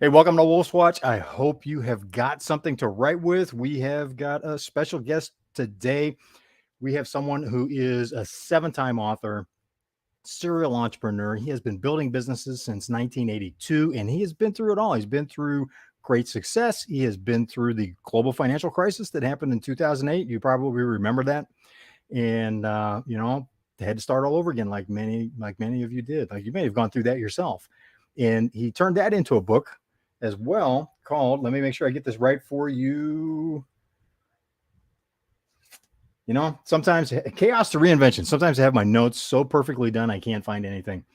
Hey, welcome to Wolf's Watch. I hope you have got something to write with. We have got a special guest today. We have someone who is a seven-time author, serial entrepreneur. He has been building businesses since 1982, and he has been through it all. He's been through great success. He has been through the global financial crisis that happened in 2008. You probably remember that. And, they had to start all over again, like many of you did. Like you may have gone through that yourself. And he turned that into a book as well called, let me make sure I get this right for you. Sometimes chaos to reinvention. Sometimes I have my notes so perfectly done, I can't find anything.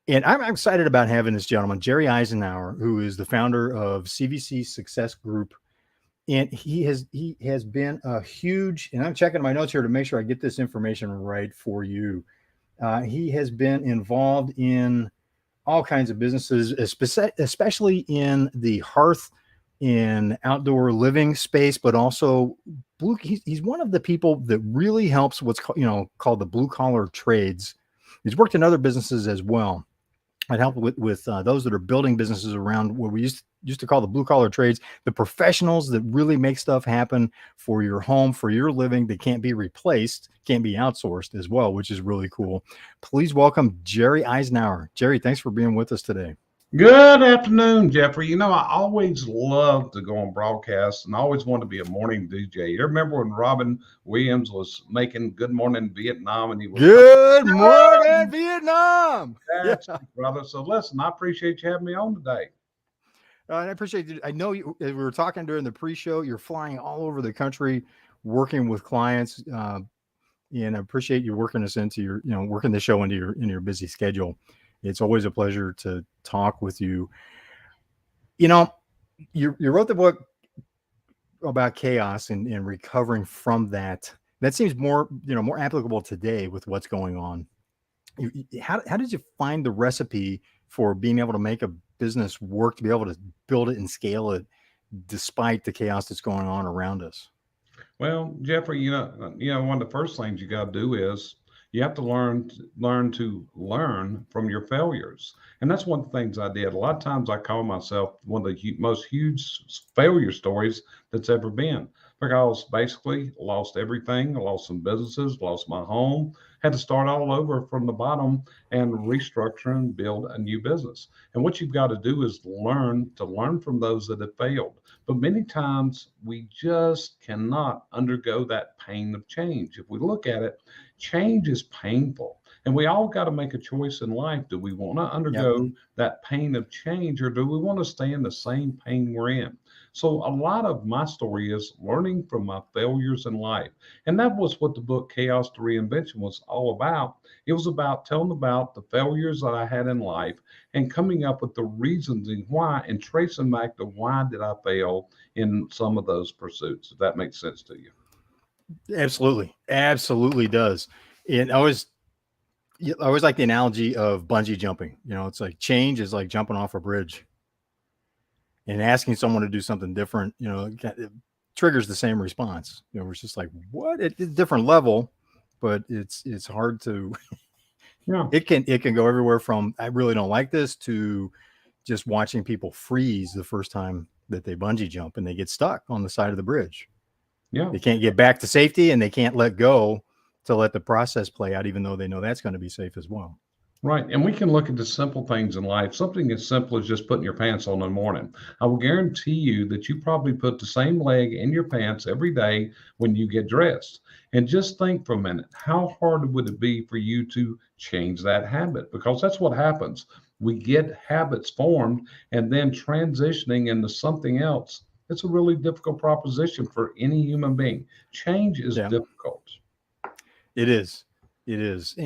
And I'm excited about having this gentleman, Jerry Isenhour, who is the founder of CVC Success Group. And he has been a huge, and I'm checking my notes here to make sure I get this information right for you. He has been involved in all kinds of businesses, especially in the hearth and outdoor living space, but also he's one of the people that really helps what's called the blue collar trades. He's worked in other businesses as well. I'd help with those that are building businesses around what we used to call the blue collar trades, the professionals that really make stuff happen for your home, for your living, that can't be replaced, can't be outsourced as well, which is really cool. Please welcome Jerry Isenhour. Jerry, thanks for being with us today. Good afternoon, Jeffrey. I always love to go on broadcasts and I always want to be a morning DJ. You remember when Robin Williams was making Good Morning Vietnam and he was Good morning, Vietnam. That's brother. So listen, I appreciate you having me on today. And I appreciate it. I know you, as we were talking during the pre-show, you're flying all over the country working with clients. And I appreciate you working us into working the show into your busy schedule. It's always a pleasure to talk with you. You wrote the book about chaos and recovering from that. That seems more applicable today with what's going on. How did you find the recipe for being able to make a business work, to be able to build it and scale it despite the chaos that's going on around us? Well, Jeffrey, one of the first things you got to do is you have to learn from your failures, and that's one of the things I did. A lot of times, I call myself one of the most huge failure stories that's ever been, because basically lost everything. I lost some businesses, lost my home, had to start all over from the bottom and restructure and build a new business. And what you've got to do is learn from those that have failed. But many times we just cannot undergo that pain of change. If we look at it, change is painful. And we all got to make a choice in life. Do we want to Yep. undergo that pain of change, or do we want to stay in the same pain we're in? So a lot of my story is learning from my failures in life. And that was what the book Chaos to Reinvention was all about. It was about telling about the failures that I had in life and coming up with the reasons and why, and tracing back to why did I fail in some of those pursuits, if that makes sense to you. Absolutely does. And I always like the analogy of bungee jumping. It's like change is like jumping off a bridge, and asking someone to do something different, it triggers the same response. It's just like, what? It's a different level, but it's hard to. Yeah. It can go everywhere from I really don't like this to just watching people freeze the first time that they bungee jump and they get stuck on the side of the bridge. Yeah. They can't get back to safety and they can't let go to let the process play out, even though they know that's going to be safe as well. Right. And we can look at the simple things in life, something as simple as just putting your pants on in the morning. I will guarantee you that you probably put the same leg in your pants every day when you get dressed. And just think for a minute, how hard would it be for you to change that habit? Because that's what happens. We get habits formed and then transitioning into something else. It's a really difficult proposition for any human being. Change is Yeah, difficult. it is. It is.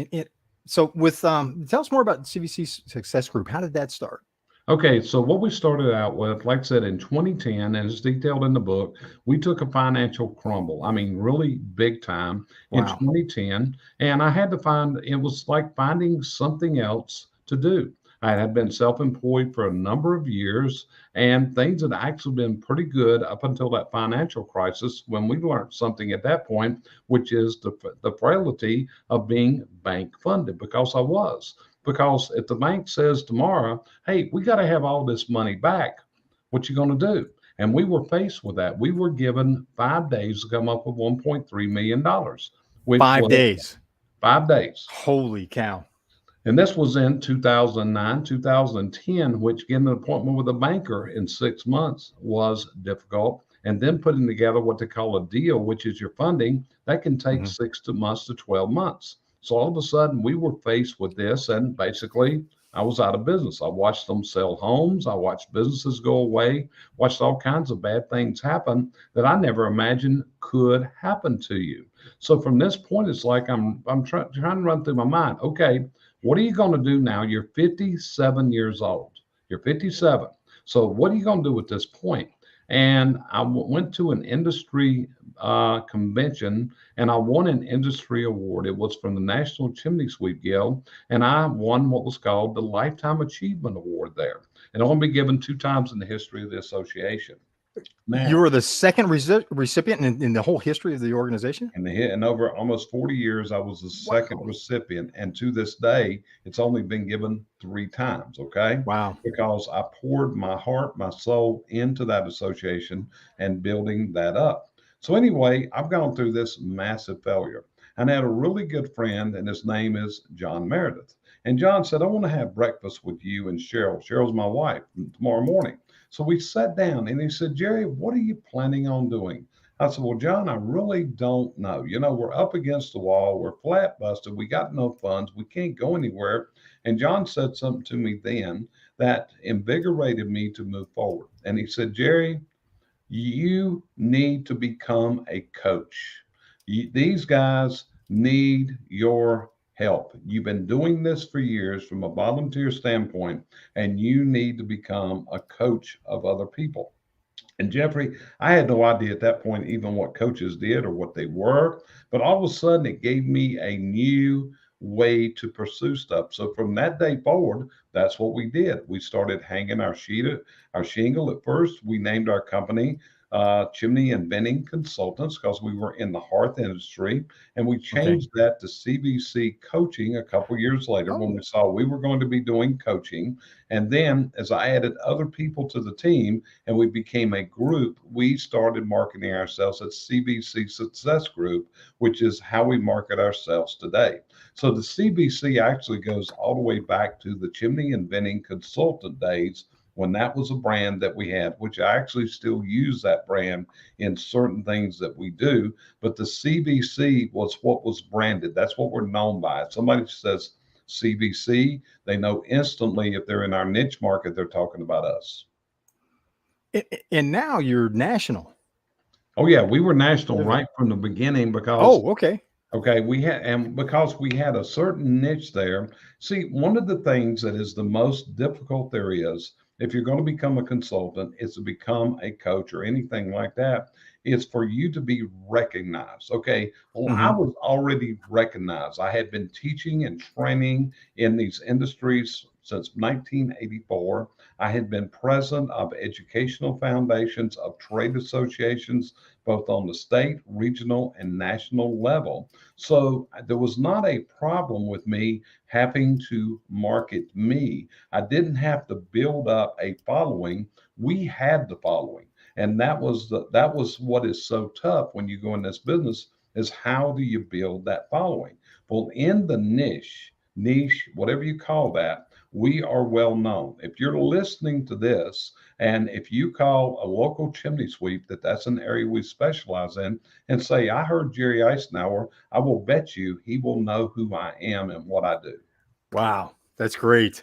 So with tell us more about CVC Success Group. How did that start? Okay, so what we started out with, like I said, in 2010, and it's detailed in the book, we took a financial crumble. I mean, really big time in Wow. 2010. And I had to it was like finding something else to do. I had been self employed for a number of years, and things had actually been pretty good up until that financial crisis when we learned something at that point, which is the frailty of being bank funded, because I was. Because if the bank says tomorrow, hey, we got to have all this money back, what you going to do? And we were faced with that. We were given 5 days to come up with $1.3 million, which 5 was days. 5 days. Holy cow. And this was in 2009, 2010, which getting an appointment with a banker in 6 months was difficult. And then putting together what they call a deal, which is your funding, that can take Mhm. 6 months to 12 months. So all of a sudden, we were faced with this, and basically, I was out of business. I watched them sell homes. I watched businesses go away, watched all kinds of bad things happen that I never imagined could happen to you. So from this point, it's like I'm trying to run through my mind. Okay, what are you going to do now? You're 57 years old. You're 57. So what are you going to do at this point? And I went to an industry convention and I won an industry award. It was from the National Chimney Sweep Guild, and I won what was called the Lifetime Achievement Award there. And only be given 2 times in the history of the association. You Now, were the second recipient in the whole history of the organization? and over almost 40 years, I was the second Wow. recipient. And to this day, it's only been given 3 times. Okay. Wow. Because I poured my heart, my soul into that association and building that up. So, anyway, I've gone through this massive failure. And I had a really good friend, and his name is John Meredith. And John said, I want to have breakfast with you and Cheryl. Cheryl's my wife tomorrow morning. So we sat down and he said, Jerry, what are you planning on doing? I said, well, John, I really don't know. You know, we're up against the wall. We're flat busted. We got no funds. We can't go anywhere. And John said something to me then that invigorated me to move forward. And he said, Jerry, you need to become a coach. These guys need your help. You've been doing this for years from a volunteer standpoint, and you need to become a coach of other people. And Jeffrey, I had no idea at that point even what coaches did or what they were, but all of a sudden it gave me a new way to pursue stuff. So from that day forward, that's what we did. We started hanging our shingle. At first, we named our company Chimney and Venting Consultants because we were in the hearth industry, and we Okay. changed that to CVC Coaching a couple years later when Oh, we saw we were going to be doing coaching. And then as I added other people to the team, and we became a group, we started marketing ourselves as CBC Success Group, which is how we market ourselves today. So the CBC actually goes all the way back to the Chimney and Venting Consultant days when that was a brand that we had, which I actually still use that brand in certain things that we do. But the CBC was what was branded. That's what we're known by. If somebody says CBC, they know instantly if they're in our niche market, they're talking about us. and now you're national. Oh yeah, we were national right from the beginning because Oh, okay. okay, because we had a certain niche there. See, one of the things that is the most difficult there is, if you're going to become a consultant, is to become a coach or anything like that, is for you to be recognized. Okay, well, I Hmm. was already recognized. I had been teaching and training in these industries since 1984. I had been president of educational foundations, of trade associations, both on the state, regional, and national level. So there was not a problem with me having to market me. I didn't have to build up a following. We had the following. And that was what is so tough when you go in this business is how do you build that following? Well, in the niche, whatever you call that, we are well known. If you're listening to this, and if you call a local chimney sweep that's an area we specialize in, and say, I heard Jerry Isenhour, I will bet you he will know who I am and what I do. Wow. That's great.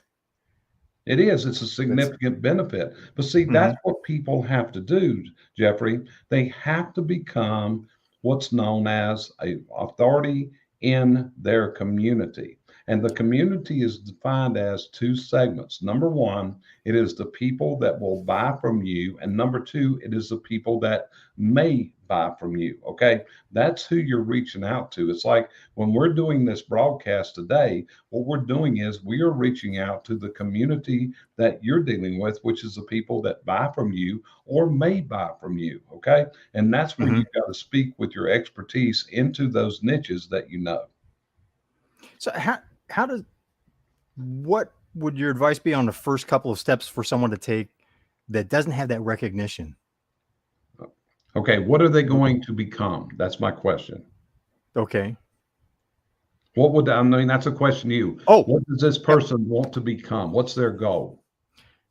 It's a That's significant benefit. But see, mhm. that's what people have to do, Jeffrey. They have to become what's known as a authority in their community. And the community is defined as two segments. Number one, it is the people that will buy from you. And number two, it is the people that may buy from you. Okay. That's who you're reaching out to. It's like when we're doing this broadcast today, what we're doing is we are reaching out to the community that you're dealing with, which is the people that buy from you or may buy from you. Okay. And that's where Mhm. you've got to speak with your expertise into those niches that you know. So how does What would your advice be on the first couple of steps for someone to take that doesn't have that recognition? Okay, what are they going to become? That's my question. Okay. What would I mean? That's a question to you. Oh, What does this yep. person want to become? What's their goal?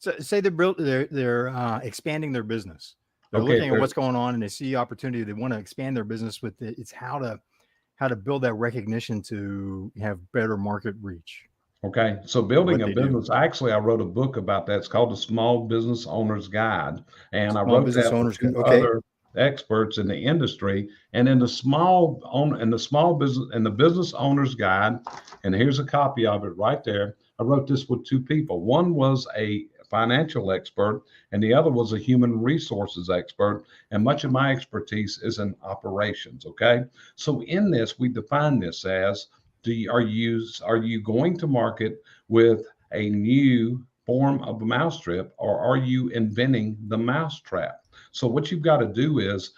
So say they're expanding their business. They're Okay, looking at what's going on and they see opportunity. They want to expand their business with it. It's how to build that recognition to have better market reach. okay. So building What a they do. business, actually, I wrote a book about that. It's called The Small Business Owner's Guide. And I Small wrote business that with owners. two Okay. other experts in the industry. And in the small business and the business owner's guide, and here's a copy of it right there. I wrote this with two people. One was a financial expert, and the other was a human resources expert. And much of my expertise is in operations. Okay. So in this, we define this as are you going to market with a new form of a mousetrap, or are you inventing the mousetrap? So what you've got to do is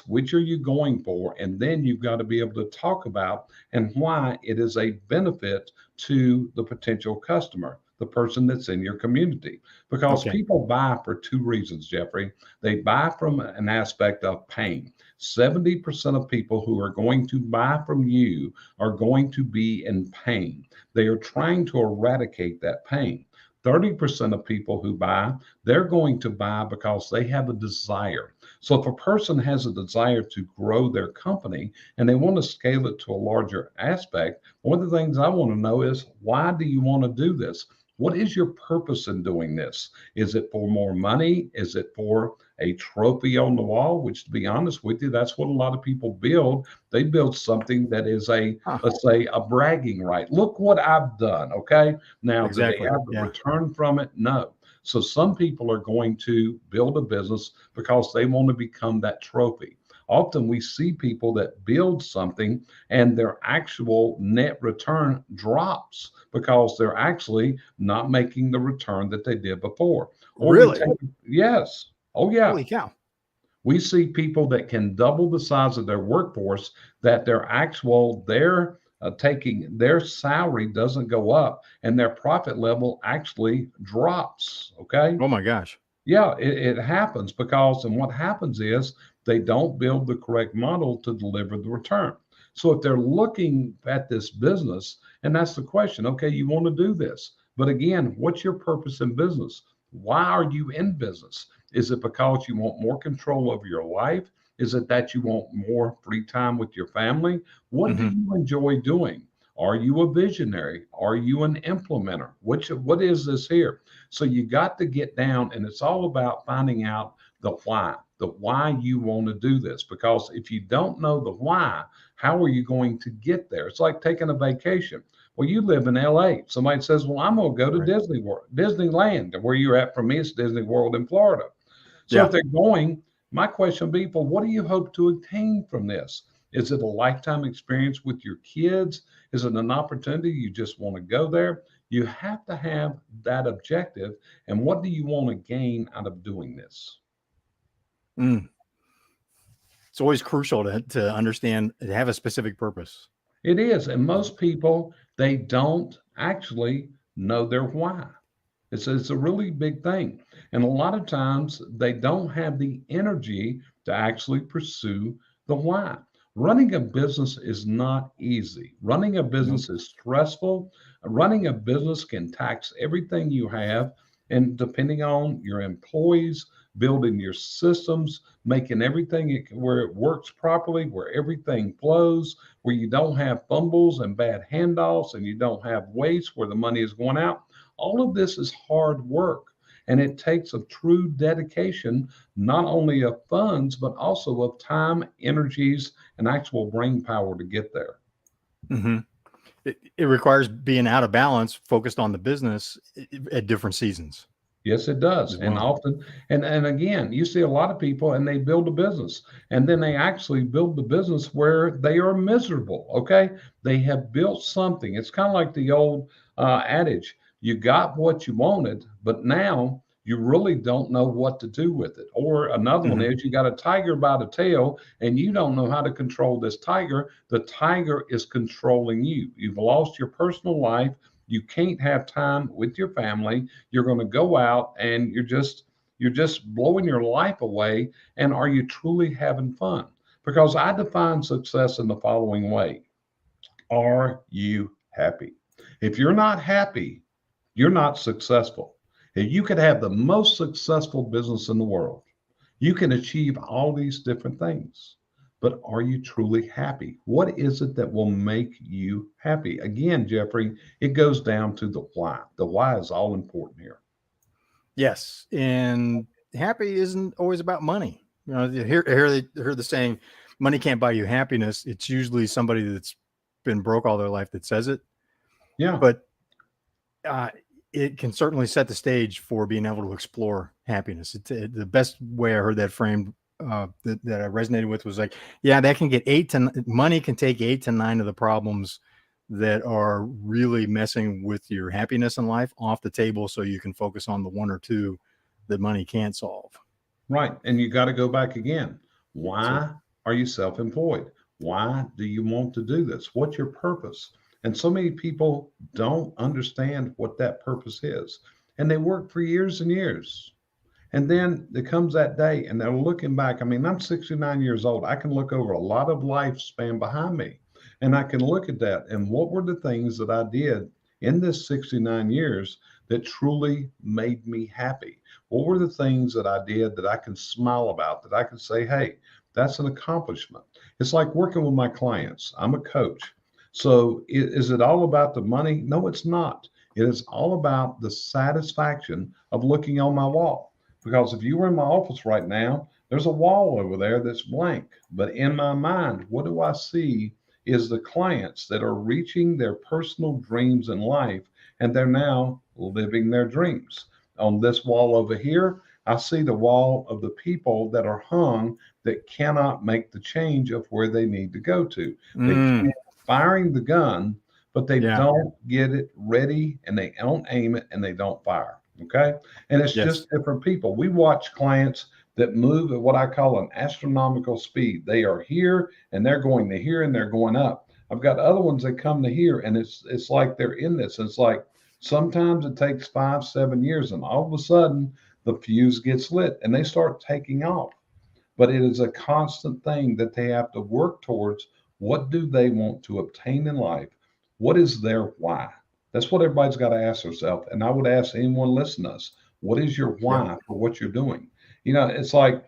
which are you going for, and then you've got to be able to talk about and why it is a benefit to the potential customer, the person that's in your community. Because Okay. people buy for two reasons, Jeffrey. They buy from an aspect of pain. 70% of people who are going to buy from you are going to be in pain. They are trying to eradicate that pain. 30% of people who buy, they're going to buy because they have a desire. So if a person has a desire to grow their company and they want to scale it to a larger aspect, one of the things I want to know is, why do you want to do this? What is your purpose in doing this? Is it for more money? Is it for a trophy on the wall? Which, to be honest with you, that's what a lot of people build. They build something that is Huh. let's say, a bragging right. Look what I've done. Okay. Now, do they Exactly. have the Yeah. return from it? No. So some people are going to build a business because they want to become that trophy. Often we see people that build something and their actual net return drops because they're actually not making the return that they did before. Or we Really? take, yes, oh yeah, Holy cow. we see people that can double the size of their workforce, that their taking their salary doesn't go up and their profit level actually drops. Okay. Oh my gosh. Yeah, it happens because, and what happens is they don't build the correct model to deliver the return. So if they're looking at this business, and that's the question, okay, you want to do this, but again, what's your purpose in business? Why are you in business? Is it because you want more control over your life? Is it that you want more free time with your family? What do Hmm. you enjoy doing? Are you a visionary? Are you an implementer? What is this here? So you got to get down, and it's all about finding out the why you want to do this. Because if you don't know the why, how are you going to get there? It's like taking a vacation. Well, you live in LA. Somebody says, well, I'm going to go to Right. Disney World, Disneyland, where you're at. For me, it's Disney World in Florida. So if Yeah. they're going, my question would be, well, what do you hope to attain from this? Is it a lifetime experience with your kids? Is it an opportunity you just want to go there? You have to have that objective. And what do you want to gain out of doing this? Mm. It's always crucial to understand, to have a specific purpose. It is. And most people, they don't actually know their why. It's a really big thing. And a lot of times they don't have the energy to actually pursue the why. Running a business is not easy. Running a Nope. business is stressful. Running a business can tax everything you have. And depending on your employees, building your systems, making everything where it works properly, where everything flows, where you don't have fumbles and bad handoffs, and you don't have waste where the money is going out. All of this is hard work, and it takes a true dedication, not only of funds, but also of time, energies, and actual brain power to get there. Hmm. It requires being out of balance, focused on the business at different seasons Yes, it does. as And well. often, and again, you see a lot of people and they build a business and then they actually build the business where they are miserable. Okay. They have built something. It's kind of like the old adage, you got what you wanted, but now you really don't know what to do with it. Or another one Hmm. is, you got a tiger by the tail and you don't know how to control this tiger. The tiger is controlling you. You've lost your personal life. You can't have time with your family. You're going to go out and you're just blowing your life away. And are you truly having fun? Because I define success in the following way. Are you happy? If you're not happy, you're not successful. If you could have the most successful business in the world, you can achieve all these different things. But are you truly happy? What is it that will make you happy? Again, Jeffrey, it goes down to the why. The why is all important here. Yes, and happy isn't always about money. You know, hear the saying, "Money can't buy you happiness." It's usually somebody that's been broke all their life that says it, Yeah, but uh, it can certainly set the stage for being able to explore happiness. The best way I heard that framed that I resonated with was like, yeah, that can get money can take 8 to 9 of the problems that are really messing with your happiness in life off the table, so you can focus on the 1 or 2 that money can't solve. right. And you got to go back again. So Why are you self employed? Why do you want to do this? What's your purpose? And so many people don't understand what that purpose is. And they work for years and years. And then there comes that day and they're looking back. I mean, I'm 69 years old. I can look over a lot of lifespan behind me. And I can look at that. And what were the things that I did in this 69 years that truly made me happy? What were the things that I did that I can smile about, that I can say, hey, that's an accomplishment? It's like working with my clients. I'm a coach. So is it all about the money? No, it's not. It is all about the satisfaction of looking on my wall. Because if you were in my office right now, there's a wall over there that's blank. But in my mind, what do I see is the clients that are reaching their personal dreams in life and they're now living their dreams. On this wall over here, I see the wall of the people that are hung that cannot make the change of where they need to go to. They keep firing the gun, but they yeah, don't get it ready and they don't aim it and they don't fire. Okay. And it's yes, just different people. We watch clients that move at what I call an astronomical speed. They are here and they're going to here and they're going up. I've got other ones that come to here and it's like they're in this. It's like sometimes it takes 5, 7 years and all of a sudden the fuse gets lit and they start taking off. But it is a constant thing that they have to work towards. What do they want to obtain in life? What is their why? That's what everybody's got to ask themselves. And I would ask anyone listening to us, what is your yep, why for what you're doing? You know, it's like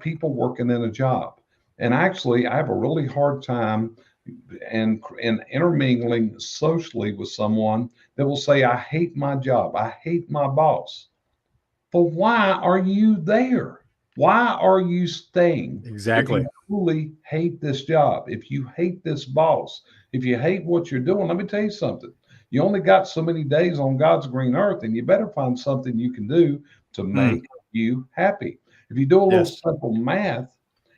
people working in a job. And actually, I have a really hard time and intermingling socially with someone that will say, I hate my job, I hate my boss. But why are you there? Why are you staying if you exactly. truly hate this job? If you hate this boss, if you hate what you're doing, let me tell you something. You only got so many days on God's green earth, and you better find something you can do to Mm, make you happy. If you do a little yes, simple math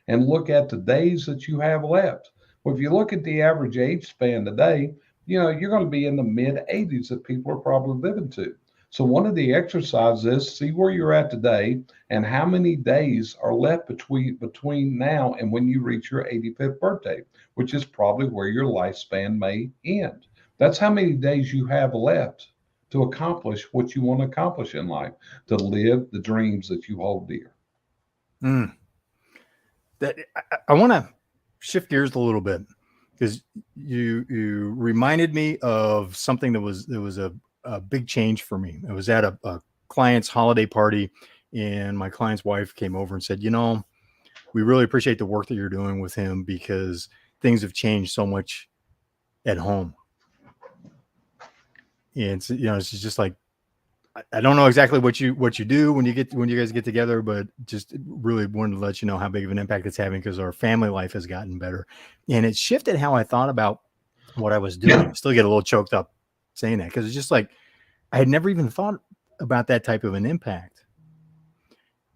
and look at the days that you have left, well, if you look at the average age span today, you know, you're going to be in the mid 80s that people are probably living to. So one of the exercises is see where you're at today and how many days are left between now and when you reach your 85th birthday, which is probably where your lifespan may end. That's how many days you have left to accomplish what you want to accomplish in life, to live the dreams that you hold dear. mm. That I want to shift gears a little bit because you reminded me of something that was a big change for me. I was at a client's holiday party, and my client's wife came over and said, "You know, we really appreciate the work that you're doing with him because things have changed so much at home." And it's, it's just like I don't know exactly what you do when you guys get together, but just really wanted to let you know how big of an impact it's having because our family life has gotten better, and it shifted how I thought about what I was doing. I still get a little choked up saying that because it's just like I had never even thought about that type of an impact.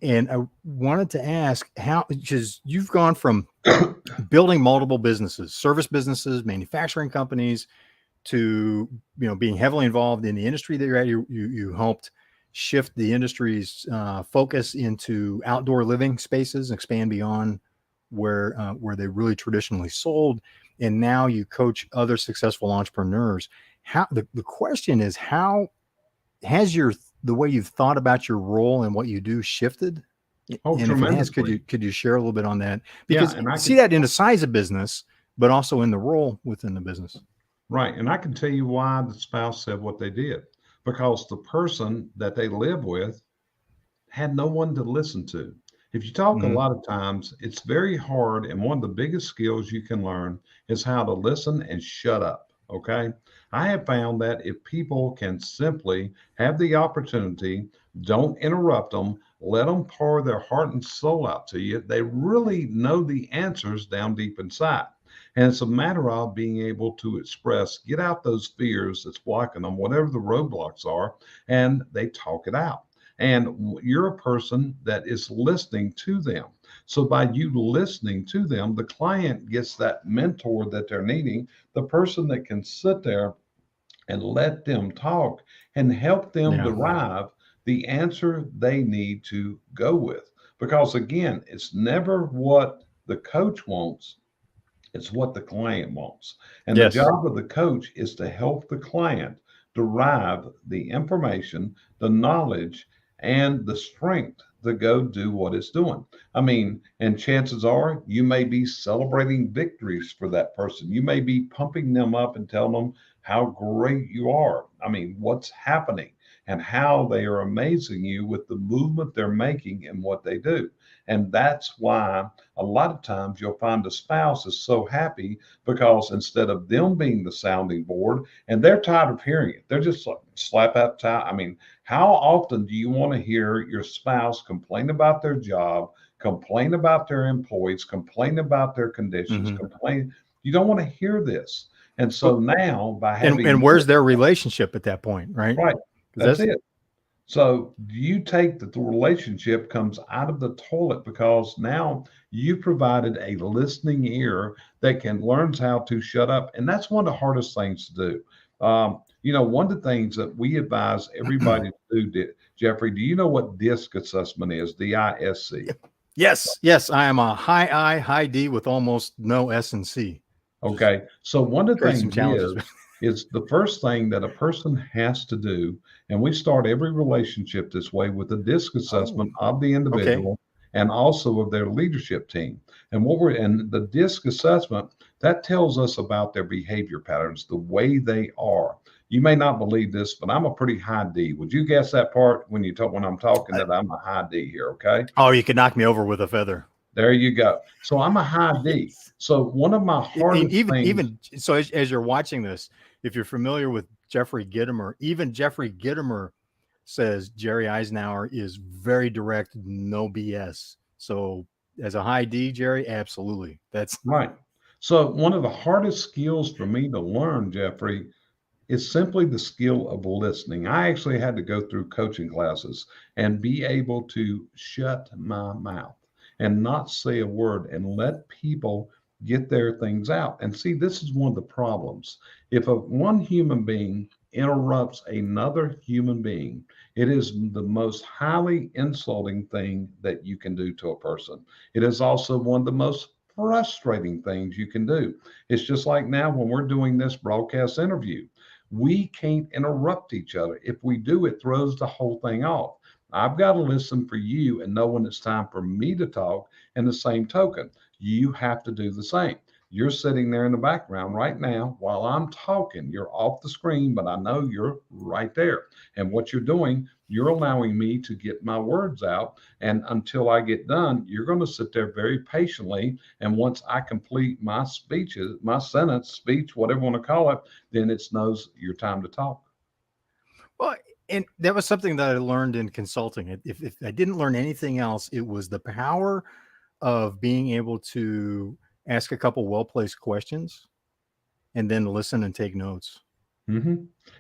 And I wanted to ask how, because you've gone from building multiple businesses, service businesses, manufacturing companies, to being heavily involved in the industry that you're at. You helped shift the industry's focus into outdoor living spaces, expand beyond where they really traditionally sold, and now you coach other successful entrepreneurs. How the question is, how has the way you've thought about your role and what you do shifted? Oh, And if it has, tremendously. could you share a little bit on that? Yeah, Because and you I see could that in the size of business, but also in the role within the business. right, and I can tell you why the spouse said what they did. Because the person that they live with had no one to listen to. If you talk a Hmm. lot of times, it's very hard. And one of the biggest skills you can learn is how to listen and shut up. Okay. I have found that if people can simply have the opportunity, don't interrupt them, let them pour their heart and soul out to you, they really know the answers down deep inside. And it's a matter of being able to express, get out those fears that's blocking them, whatever the roadblocks are, and they talk it out. And you're a person that is listening to them. So by you listening to them, the client gets that mentor that they're needing, the person that can sit there and let them talk and help them Yeah. derive the answer they need to go with. Because again, it's never what the coach wants, it's what the client wants. And the Yes. job of the coach is to help the client derive the information, the knowledge, and the strength to go do what it's doing. I mean, and chances are you may be celebrating victories for that person. You may be pumping them up and telling them how great you are. I mean, what's happening and how they are amazing you with the movement they're making and what they do. And that's why a lot of times you'll find a spouse is so happy because instead of them being the sounding board, and they're tired of hearing it, they're just like slap out time. I mean, how often do you want to hear your spouse complain about their job, complain about their employees, complain about their conditions, Hmm. complain? You don't want to hear this. And so now by And having where's their relationship at that point, right? right, Because that's that's it. So you take that the relationship comes out of the toilet because now you provided a listening ear that can learns how to shut up, and that's one of the hardest things to do. One of the things that we advise everybody to do, Jeffrey. Do you know what DISC assessment is? DISC. yes, yes. I am a high I, high D with almost no S and C. Just Okay. So one of the create some things challenges. is the first thing that a person has to do, and we start every relationship this way with a DISC Oh, assessment of the okay. individual and also of their leadership team. And the DISC assessment that tells us about their behavior patterns, the way they are. You may not believe this, but I'm a pretty high D. Would you guess that part when you talk when I'm talking Uh, that I'm a high D here? Okay. oh, you could knock me over with a feather. There you go. So I'm a high D. Yes. So one of my And hardest things. even so, as you're watching this, if you're familiar with Jeffrey Gitomer, even Jeffrey Gitomer says Jerry Eisenhower is very direct, no BS. So as a high D, Jerry, absolutely. That's Right. So one of the hardest skills for me to learn, Jeffrey, is simply the skill of listening. I actually had to go through coaching classes and be able to shut my mouth and not say a word and let people get their things out. And see, this is one of the problems. If one human being interrupts another human being, it is the most highly insulting thing that you can do to a person. It is also one of the most frustrating things you can do. It's just like now when we're doing this broadcast interview. We can't interrupt each other. If we do, it throws the whole thing off. I've got to listen for you and know when it's time for me to talk. And the same token, you have to do the same. You're sitting there in the background right now while I'm talking. You're off the screen, but I know you're right there. And what you're doing, you're allowing me to get my words out. And until I get done, you're going to sit there very patiently. And once I complete my speeches, my sentence, speech, whatever you want to call it, then it's knows your time to talk. well, and that was something that I learned in consulting. If I didn't learn anything else, it was the power of being able to ask a couple well placed questions and then listen and take notes. hmm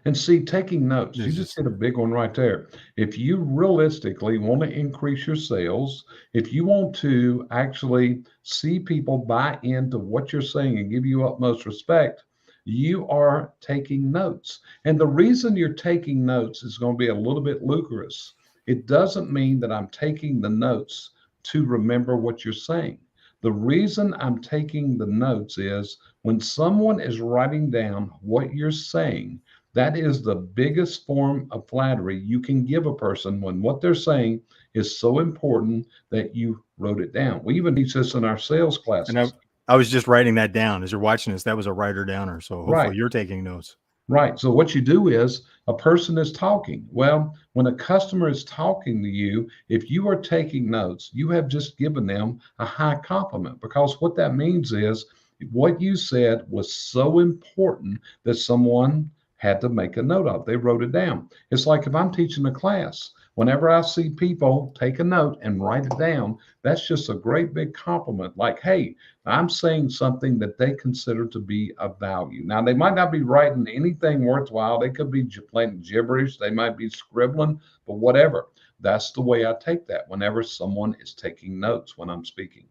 And see, taking notes, you There's just just hit a big one right there. If you realistically want to increase your sales, if you want to actually see people buy into what you're saying and give you utmost respect, you are taking notes. And the reason you're taking notes is going to be a little bit ludicrous. It doesn't mean that I'm taking the notes to remember what you're saying. The reason I'm taking the notes is when someone is writing down what you're saying, that is the biggest form of flattery you can give a person when what they're saying is so important that you wrote it down. We even teach this in our sales And classes. I was just writing that down as you're watching this. That was a writer downer. So Right. hopefully you're taking notes. Right. So what you do is a person is talking. Well, when a customer is talking to you, if you are taking notes, you have just given them a high compliment, because what that means is what you said was so important that someone had to make a note of. They wrote it down. It's like if I'm teaching a class, whenever I see people take a note and write it down, that's just a great big compliment. Like, hey, I'm saying something that they consider to be of value. Now, they might not be writing anything worthwhile. They could be playing gibberish. They might be scribbling, but whatever. That's the way I take that whenever someone is taking notes when I'm speaking.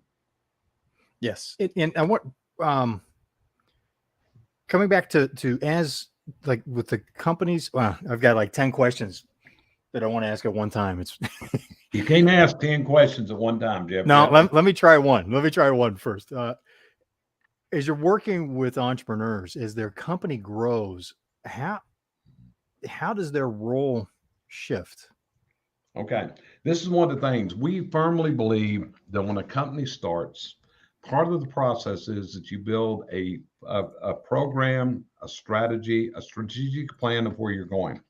Yes. And I want, coming back to as like with the companies, I've got like 10 questions that I want to ask at one time. It's You can't ask 10 questions at one time, Jeff. no, let me try one. Let me try one first. As you're working with entrepreneurs, as their company grows, how does their role shift? Okay. This is one of the things we firmly believe that when a company starts, part of the process is that you build a program, a strategy, a strategic plan of where you're going.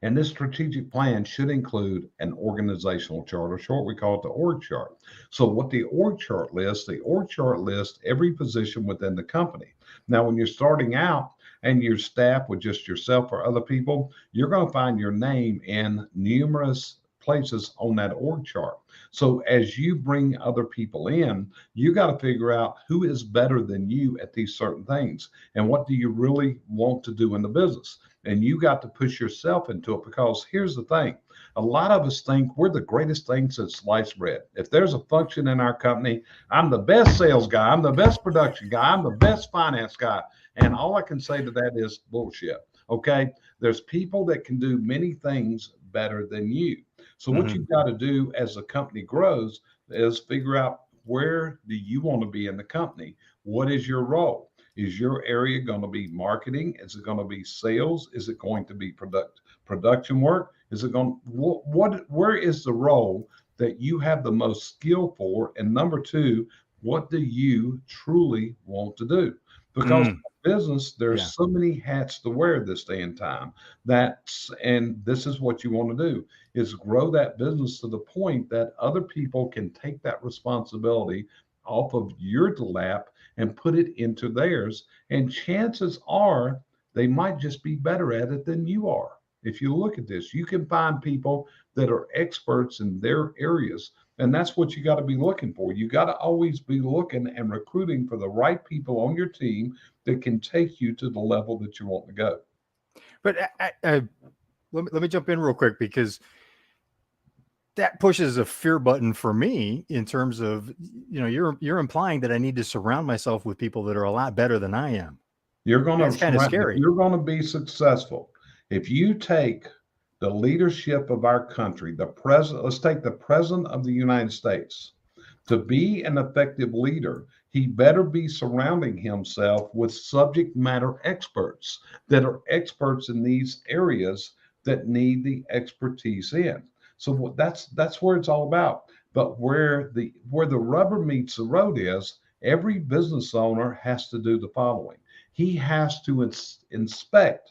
And this strategic plan should include an organizational chart, or short, we call it the org chart. So what the org chart lists every position within the company. Now, when you're starting out and your staff with just yourself or other people, you're going to find your name in numerous places on that org chart. So as you bring other people in, you got to figure out who is better than you at these certain things and what do you really want to do in the business. And you got to push yourself into it, because here's the thing. A lot of us think we're the greatest thing since sliced bread. If there's a function in our company, I'm the best sales guy, I'm the best production guy, I'm the best finance guy. And all I can say to that is bullshit. Okay. There's people that can do many things better than you. So what you've got to do as the company grows is figure out, where do you want to be in the company? What is your role? Is your area going to be marketing? Is it going to be sales? Is it going to be production work? Is it going where is the role that you have the most skill for? And number two, what do you truly want to do? Because business, there's so many hats to wear this day and time. And this is what you want to do, is grow that business to the point that other people can take that responsibility off of your lap and put it into theirs. And chances are they might just be better at it than you are. If you look at this, you can find people that are experts in their areas. And that's what you got to be looking for. You got to always be looking and recruiting for the right people on your team that can take you to the level that you want to go. But let me jump in real quick, because that pushes a fear button for me in terms of, you're implying that I need to surround myself with people that are a lot better than I am. That's kind of scary. You're going to be successful if you take the leadership of our country, the president. Let's take the president of the United States. To be an effective leader, he better be surrounding himself with subject matter experts that are experts in these areas that need the expertise in. So that's where it's all about. But where the rubber meets the road is, every business owner has to do the following. He has to inspect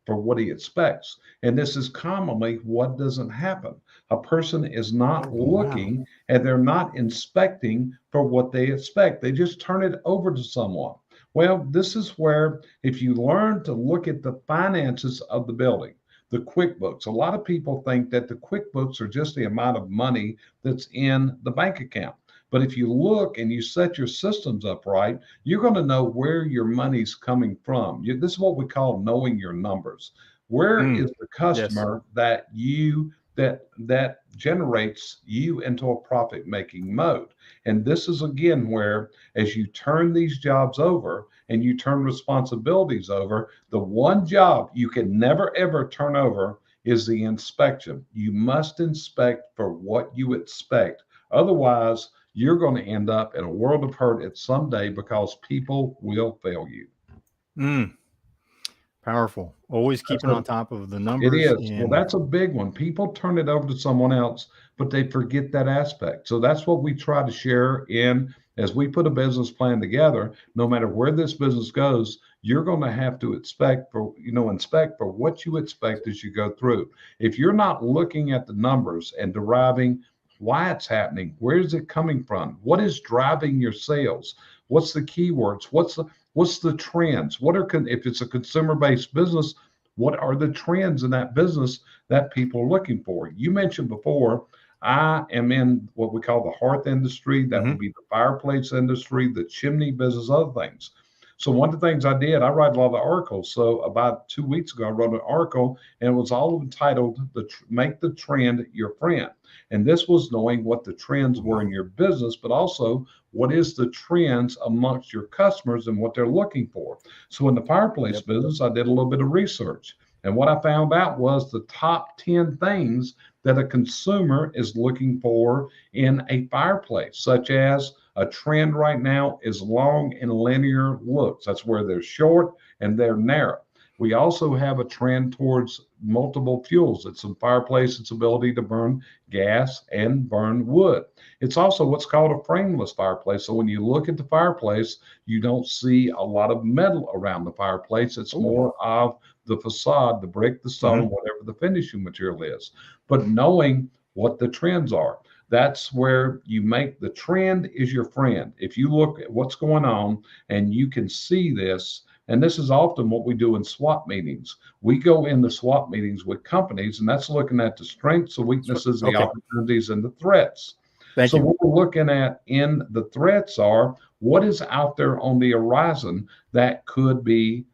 for what he expects. And this is commonly what doesn't happen. A person is not looking and they're not inspecting for what they expect. They just turn it over to someone. Well, this is where, if you learn to look at the finances of the building, the QuickBooks, a lot of people think that the QuickBooks are just the amount of money that's in the bank account. But if you look and you set your systems up right, you're going to know where your money's coming from. This is what we call knowing your numbers. Where is the customer that generates you into a profit making mode? And this is again where, as you turn these jobs over and you turn responsibilities over, the one job you can never ever turn over is the inspection. You must inspect for what you expect. Otherwise, you're going to end up in a world of hurt at some day because people will fail you. Mm, powerful. Always keeping on top of the It numbers. is. Well, And that's a big one. People turn it over to someone else, but they forget that aspect. So that's what we try to share in as we put a business plan together. No matter where this business goes, you're going to have to inspect for what you expect as you go through. If you're not looking at the numbers and deriving why it's happening, where is it coming from? What is driving your sales? What's the keywords? What's the trends? If it's a consumer-based business, what are the trends in that business that people are looking for? You mentioned before, I am in what we call the hearth industry. That would be the fireplace industry, the chimney business, other things. So one of the things I did, I write a lot of articles. So about 2 weeks ago, I wrote an article and it was all entitled Make the Trend Your Friend. And this was knowing what the trends were in your business, but also what is the trends amongst your customers and what they're looking for. So in the fireplace business, I did a little bit of research. And what I found out was the top 10 things that a consumer is looking for in a fireplace, such as a trend right now is long and linear looks. That's where they're short and they're narrow. We also have a trend towards multiple fuels. It's a fireplace, its ability to burn gas and burn wood. It's also what's called a frameless fireplace. So when you look at the fireplace, you don't see a lot of metal around the fireplace. It's more of the facade, the brick, the stone, whatever the finishing material is. But knowing what the trends are, that's where you make the trend is your friend. If you look at what's going on and you can see this, and this is often what we do in swap meetings. We go in the swap meetings with companies, and that's looking at the strengths, the weaknesses, the opportunities, and the threats. So what we're looking at in the threats are what is out there on the horizon that could be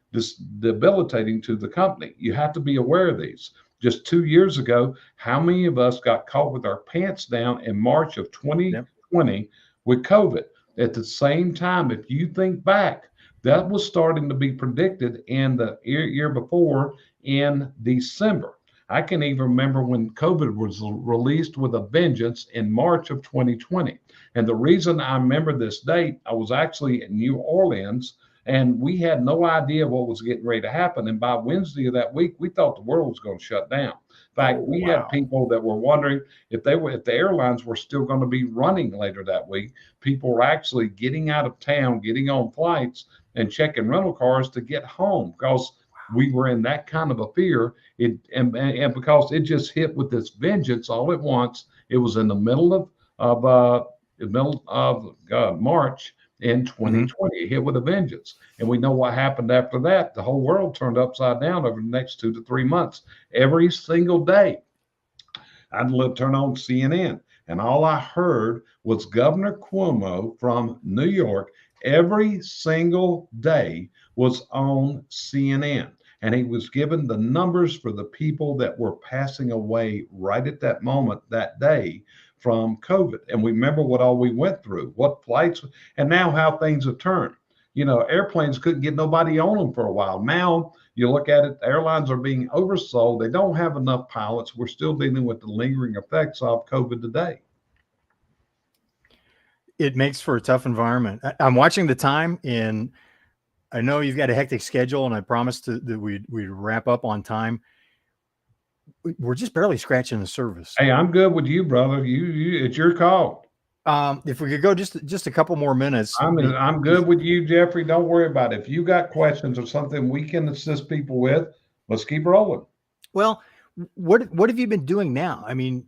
debilitating to the company. You have to be aware of these. Just 2 years ago, how many of us got caught with our pants down in March of 2020 with COVID? At the same time, if you think back, that was starting to be predicted in the year before in December. I can even remember when COVID was released with a vengeance in March of 2020. And the reason I remember this date, I was actually in New Orleans and we had no idea what was getting ready to happen. And by Wednesday of that week, we thought the world was going to shut down. In fact, we had people that were wondering if the airlines were still going to be running later that week. People were actually getting out of town, getting on flights and checking rental cars to get home because we were in that kind of a fear. And because it just hit with this vengeance all at once. It was in the middle of March in 2020. It hit with a vengeance. And we know what happened after that. The whole world turned upside down over the next 2 to 3 months. Every single day, I'd turn on CNN, and all I heard was Governor Cuomo from New York. Every single day was on CNN. And he was given the numbers for the people that were passing away right at that moment, that day, from COVID. And we remember what all we went through, what flights, and now how things have turned. You know, airplanes couldn't get nobody on them for a while. Now you look at it, airlines are being oversold. They don't have enough pilots. We're still dealing with the lingering effects of COVID today. It makes for a tough environment. I'm watching the time, and I know you've got a hectic schedule, and I promised that we'd wrap up on time. We're just barely scratching the surface. Hey, I'm good with you, brother. You it's your call. If we could go just a couple more minutes. I'm good with you, Jeffrey. Don't worry about it. If you got questions or something we can assist people with, let's keep rolling. Well, what have you been doing now? I mean,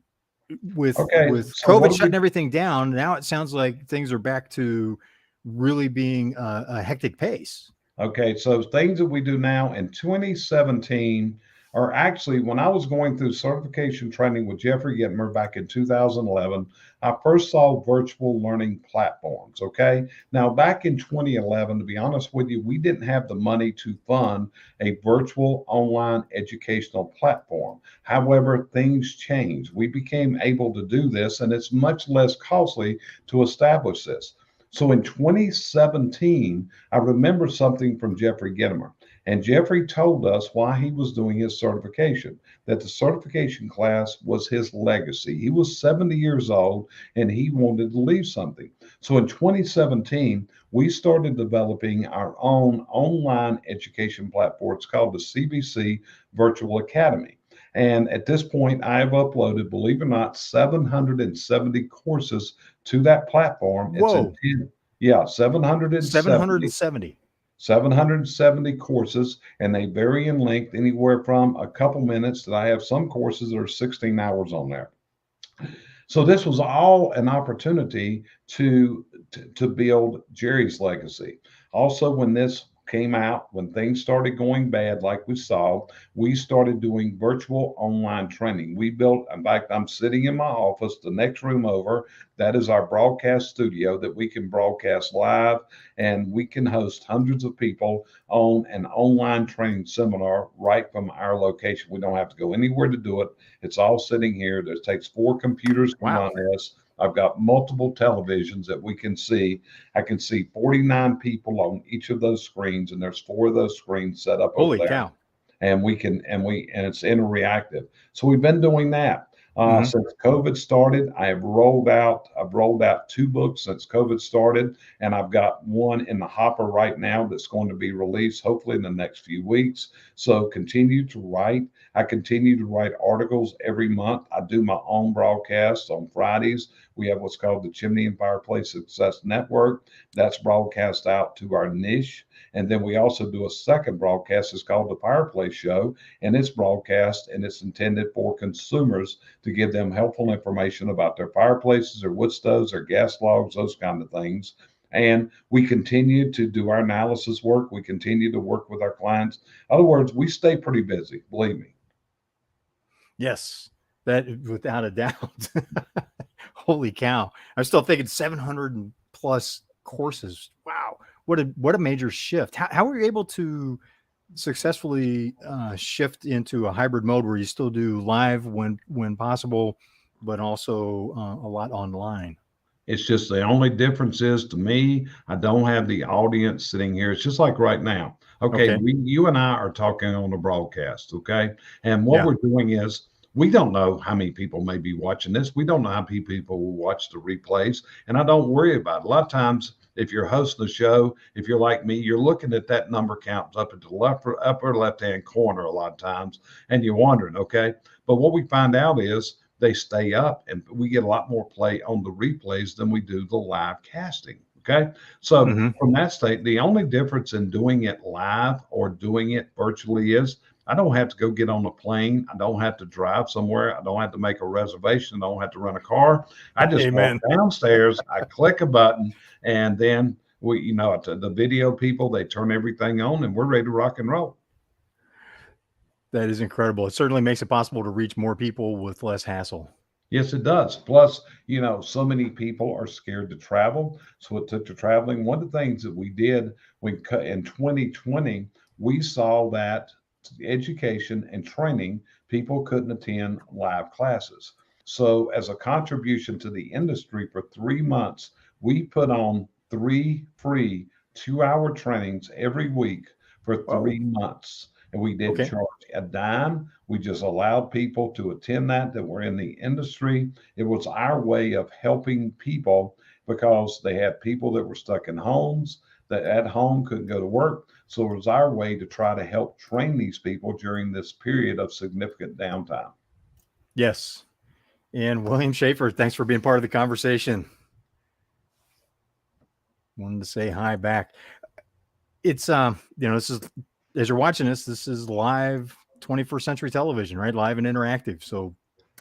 with COVID shutting everything down, now it sounds like things are back to really being a hectic pace. Okay, so things that we do now in 2017 are actually when I was going through certification training with Jeffrey Gitmer back in 2011, I first saw virtual learning platforms. Okay, now back in 2011, to be honest with you, we didn't have the money to fund a virtual online educational platform. However, things changed. We became able to do this, and it's much less costly to establish this. So in 2017, I remember something from Jeffrey Gitmer. And Jeffrey told us why he was doing his certification, that the certification class was his legacy. He was 70 years old and he wanted to leave something. So in 2017, we started developing our own online education platform. It's called the CVC Virtual Academy. And at this point, I have uploaded, believe it or not, 770 courses to that platform. It's Whoa, intended, yeah, 770. 770. 770 courses, and they vary in length anywhere from a couple minutes that I have some courses that are 16 hours on there. So this was all an opportunity to build Jerry's legacy. Also, when this came out, when things started going bad, like we saw, we started doing virtual online training. We built, in fact, I'm sitting in my office, the next room over, that is our broadcast studio that we can broadcast live, and we can host hundreds of people on an online training seminar right from our location. We don't have to go anywhere to do it. It's all sitting here. It takes 4 computers to Wow. run this. I've got multiple televisions that we can see. I can see 49 people on each of those screens, and there's 4 of those screens set up over Holy there. cow. And it's interactive. So we've been doing that. Mhm. Since COVID started, I've rolled out 2 books since COVID started, and I've got one in the hopper right now that's going to be released hopefully in the next few weeks. So continue to write. I continue to write articles every month. I do my own broadcasts on Fridays. We have what's called the Chimney and Fireplace Success Network. That's broadcast out to our niche. And then we also do a second broadcast. It's called the Fireplace Show, and it's broadcast and it's intended for consumers to give them helpful information about their fireplaces, their wood stoves, their gas logs, those kind of things. And we continue to do our analysis work. We continue to work with our clients. In other words, we stay pretty busy, believe me. Yes, that without a doubt. Holy cow. I'm still thinking 700 and plus courses. Wow. What a major shift. How were you able to successfully shift into a hybrid mode where you still do live when possible, but also a lot online? It's just the only difference is to me, I don't have the audience sitting here. It's just like right now. Okay, Okay. you and I are talking on the broadcast, okay? And what Yeah. we're doing is we don't know how many people may be watching this. We don't know how many people will watch the replays, and I don't worry about it. A lot of times, if you're hosting the show, if you're like me, you're looking at that number count up at the upper left-hand corner a lot of times, and you're wondering, okay? But what we find out is they stay up and we get a lot more play on the replays than we do the live casting. Okay. So Hmm. from that state, the only difference in doing it live or doing it virtually is I don't have to go get on a plane. I don't have to drive somewhere. I don't have to make a reservation. I don't have to rent a car. I just walk Amen. downstairs. I click a button, and then the video people, they turn everything on and we're ready to rock and roll. That is incredible. It certainly makes it possible to reach more people with less hassle. Yes, it does. Plus, so many people are scared to travel. So it took to traveling. One of the things that we did in 2020, we saw that education and training, people couldn't attend live classes. So as a contribution to the industry for 3 months, we put on 3 free 2-hour trainings every week for Whoa. 3 months. And we didn't Okay. charge a dime. We just allowed people to attend that were in the industry. It was our way of helping people because they had people that were stuck in homes, that at home couldn't go to work. So it was our way to try to help train these people during this period of significant downtime. Yes. And William Schaefer, thanks for being part of the conversation. Wanted to say hi back. It's this is, as you're watching this is live 21st century television, right? Live and interactive. So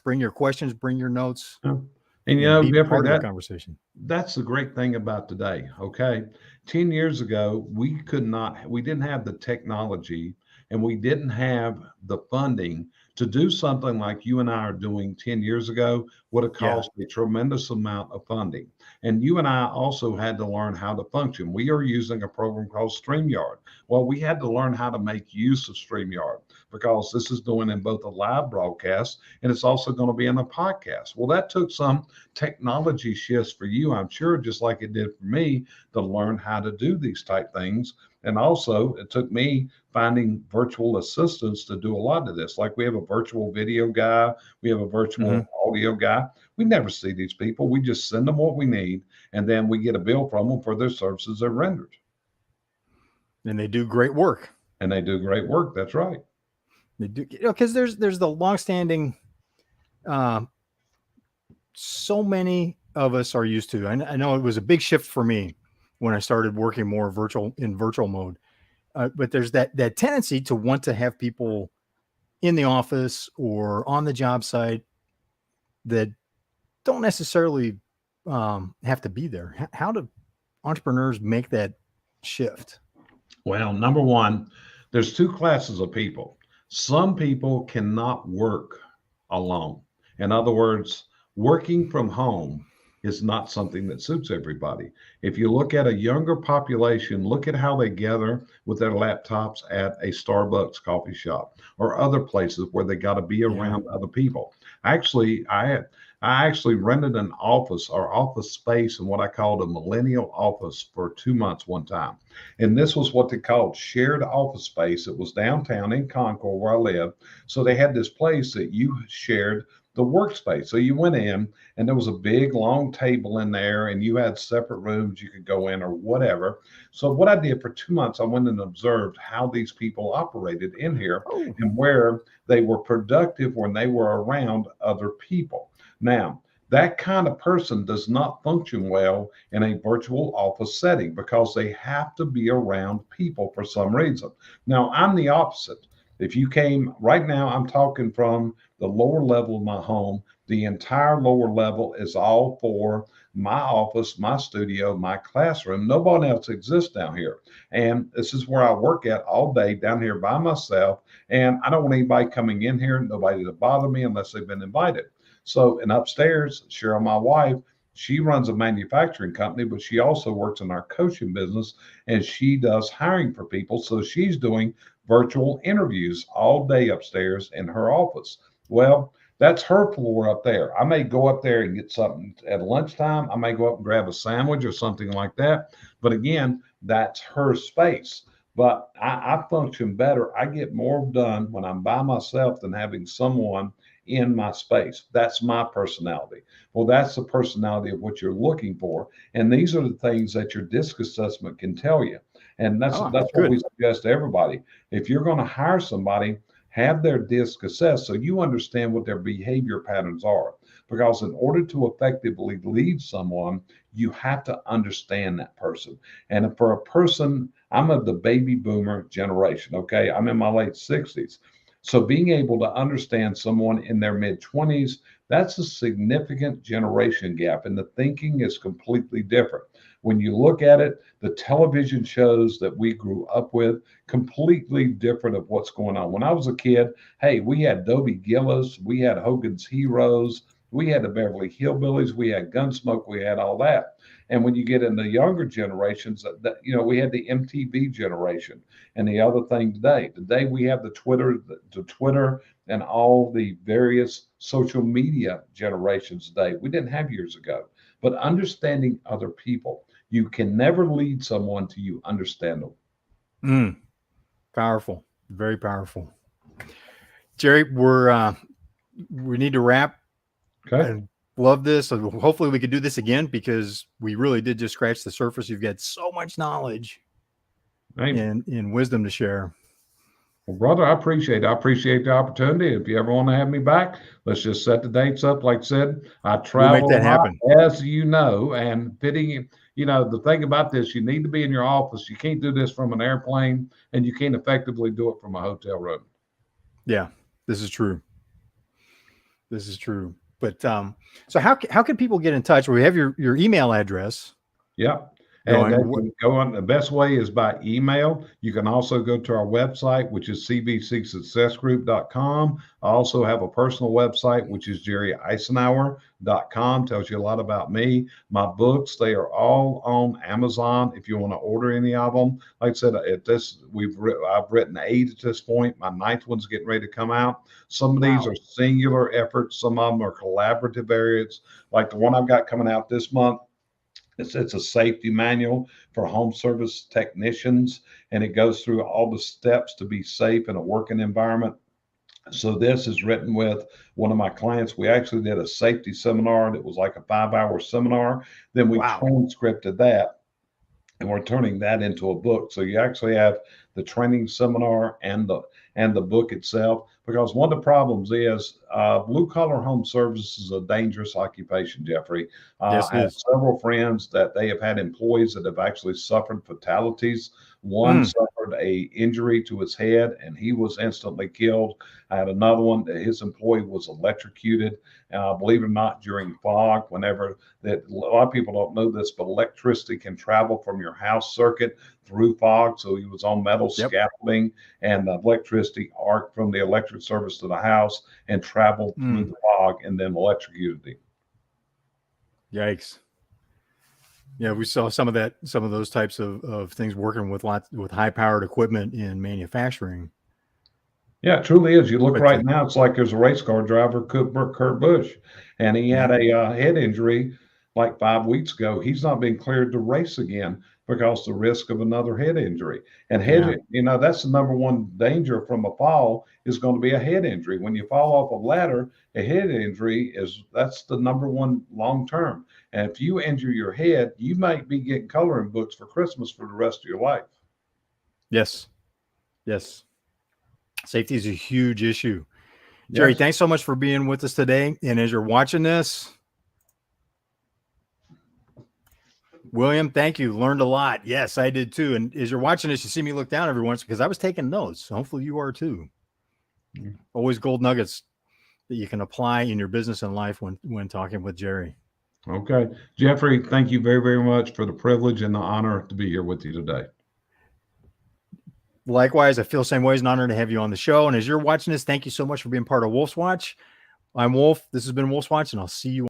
bring your questions, bring your notes, Yeah. And be Jeffrey, part of the conversation. that's the great thing about today. Okay. 10 years ago, we didn't have the technology and we didn't have the funding to do something like you and I are doing 10 years ago would have Yeah. cost a tremendous amount of funding. And you and I also had to learn how to function. We are using a program called StreamYard. Well, we had to learn how to make use of StreamYard because this is doing in both a live broadcast and it's also going to be in a podcast. Well, that took some technology shifts for you, I'm sure, just like it did for me to learn how to do these type things. And also it took me finding virtual assistants to do a lot of this. Like we have a virtual video guy, we have a virtual audio guy. We never see these people. We just send them what we need, and then we get a bill from them for their services they're rendered. And they do great work. And they do great work. That's right. They do, because there's the longstanding. So many of us are used to. I know it was a big shift for me when I started working more in virtual mode. But there's that tendency to want to have people in the office or on the job site that don't necessarily have to be there. How do entrepreneurs make that shift? Well, number one, there's two classes of people. Some people cannot work alone. In other words, working from home is not something that suits everybody. If you look at a younger population, look at how they gather with their laptops at a Starbucks coffee shop or other places where they got to be around other people. Actually, I actually rented an office or office space in what I called a millennial office for 2 months one time. And this was what they called shared office space. It was downtown in Concord where I live. So they had this place that you shared the workspace. So you went in and there was a big long table in there and you had separate rooms you could go in or whatever. So what I did for 2 months, I went and observed how these people operated in here and where they were productive when they were around other people. Now, that kind of person does not function well in a virtual office setting because they have to be around people for some reason. Now, I'm the opposite. If you came right now, I'm talking from the lower level of my home. The entire lower level is all for my office, my studio, my classroom. Nobody else exists down here. And this is where I work at all day down here by myself. And I don't want anybody coming in here, nobody to bother me unless they've been invited. So, and upstairs, Cheryl, my wife, she runs a manufacturing company, but she also works in our coaching business and she does hiring for people. So she's doing virtual interviews all day upstairs in her office. Well, that's her floor up there. I may go up there and get something at lunchtime. I may go up and grab a sandwich or something like that. But again, that's her space. But I function better. I get more done when I'm by myself than having someone in my space. That's my personality. Well, that's the personality of what you're looking for. And these are the things that your DISC assessment can tell you. And that's what we suggest to everybody. If you're going to hire somebody, have their DISC assessed so you understand what their behavior patterns are. Because in order to effectively lead someone, you have to understand that person. And for a person, I'm of the baby boomer generation, okay? I'm in my late 60s. So being able to understand someone in their mid 20s, that's a significant generation gap. And the thinking is completely different. When you look at it, the television shows that we grew up with, completely different of what's going on. When I was a kid, hey, we had Dobie Gillis, we had Hogan's Heroes, we had the Beverly Hillbillies, we had Gunsmoke, we had all that. And when you get in the younger generations, we had the MTV generation. And the other thing today we have the Twitter and all the various social media generations today. We didn't have years ago. But understanding other people, you can never lead someone till you understand them. Powerful, very powerful. Jerry, we need to wrap. Okay. I love this. Hopefully we could do this again because we really did just scratch the surface. You've got so much knowledge and wisdom to share. Well, brother, I appreciate the opportunity. If you ever want to have me back, let's just set the dates up. Like I said, I travel we'll make that happen. as you know, and fitting, the thing about this, you need to be in your office. You can't do this from an airplane and you can't effectively do it from a hotel room. Yeah, this is true. But so how can people get in touch? We have your email address. Yeah. And go on. The best way is by email. You can also go to our website, which is cvcsuccessgroup.com. I also have a personal website, which is jerryisenhour.com. Tells you a lot about me. My books, they are all on Amazon. If you want to order any of them, like I said, I've written 8 at this point. My 9th one's getting ready to come out. Some of these are singular efforts. Some of them are collaborative areas, like the one I've got coming out this month. It's a safety manual for home service technicians, and it goes through all the steps to be safe in a working environment. So this is written with one of my clients. We actually did a safety seminar that was like a 5-hour seminar. Then we Wow. transcripted that, and we're turning that into a book. So you actually have the training seminar and the book itself. Because one of the problems is blue collar home service is a dangerous occupation, Jeffrey. Yes, I it have is. several friends that they have had employees that have actually suffered fatalities. One Mm. suffered a injury to his head and he was instantly killed. I had another one that his employee was electrocuted. Believe it or not, during fog, whenever that a lot of people don't know this, but electricity can travel from your house circuit through fog. So he was on metal Yep. scaffolding, and the electricity arced from the electric service to the house and traveled through Mm. the fog and then electrocuted him. Yikes. Yeah, we saw some of those types of things working with high powered equipment in manufacturing. Yeah, it truly is. You look But right now, it's like there's a race car driver, Kurt Busch, and he had yeah, a head injury like 5 weeks ago. He's not being cleared to race again because the risk of another head injury. And yeah, that's the number one danger from a fall is going to be a head injury. When you fall off a ladder, a head injury that's the number one long term. And if you injure your head, you might be getting coloring books for Christmas for the rest of your life. yes, yes. Safety is a huge issue. Jerry, Yes. thanks so much for being with us today. And as you're watching this, William, thank you. Learned a lot. Yes, I did too. And as you're watching this, you see me look down every once because I was taking notes. So hopefully you are too. Always gold nuggets that you can apply in your business and life when talking with Jerry. Okay. Jeffrey, thank you very, very much for the privilege and the honor to be here with you today. Likewise, I feel the same way. It's an honor to have you on the show. And as you're watching this, thank you so much for being part of Wolf's Watch. I'm Wolf. This has been Wolf's Watch, and I'll see you